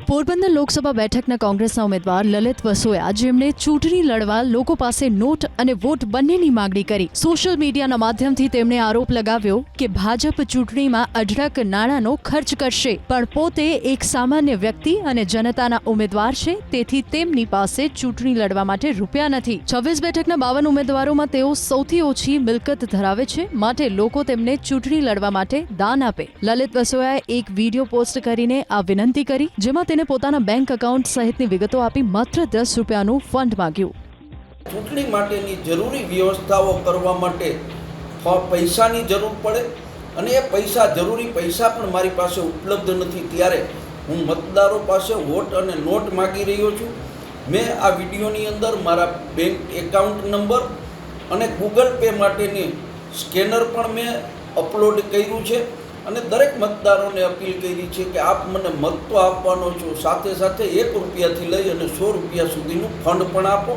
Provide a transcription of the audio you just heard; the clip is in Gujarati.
પોરબંદર લોકસભા બેઠકના કોંગ્રેસના ઉમેદવાર લલિત વસોયા જેમણે ચૂંટણી લડવા લોકો પાસે નોટ અને વોટ બંનેની માંગણી કરી। સોશિયલ મીડિયાના માધ્યમથી તેમણે આરોપ લગાવ્યો કે ભાજપ ચૂંટણીમાં અઢળક નાણાંનો ખર્ચ કરશે, પણ પોતે એક સામાન્ય વ્યક્તિ અને જનતાના ઉમેદવાર છે, તેથી તેમની પાસે ચૂંટણી લડવા માટે રૂપિયા નથી। 26 બેઠકના 52 ઉમેદવારોમાં તેઓ સૌથી ઓછી મિલકત ધરાવે છે, માટે લોકો તેમને ચૂંટણી લડવા માટે દાન આપે। લલિત વસોયાએ એક વિડીયો પોસ્ટ કરીને આ વિનંતી કરી, જેમાં તેને પોતાના બેંક એકાઉન્ટ સહિતની વિગતો આપી માત્ર 10 રૂપિયાનું ફંડ માંગ્યું। ચૂંટણી માટેની જરૂરી વ્યવસ્થાઓ કરવા માટે પૈસાની જરૂર પડે અને એ જરૂરી પૈસા પણ મારી પાસે ઉપલબ્ધ નથી, ત્યારે હું મતદારો પાસે વોટ અને નોટ માગી રહ્યો છું। મેં આ વિડીયોની અંદર મારા બેંક એકાઉન્ટ નંબર અને ગૂગલ પે માટેની સ્કેનર પણ મેં અપલોડ કર્યું છે અને દરેક મતદારોને અપીલ કરી છે કે આપ મને મત તો આપવાનો છો, સાથે સાથે 1 રૂપિયાથી લઈ અને 100 રૂપિયા સુધીનું ફંડ પણ આપો।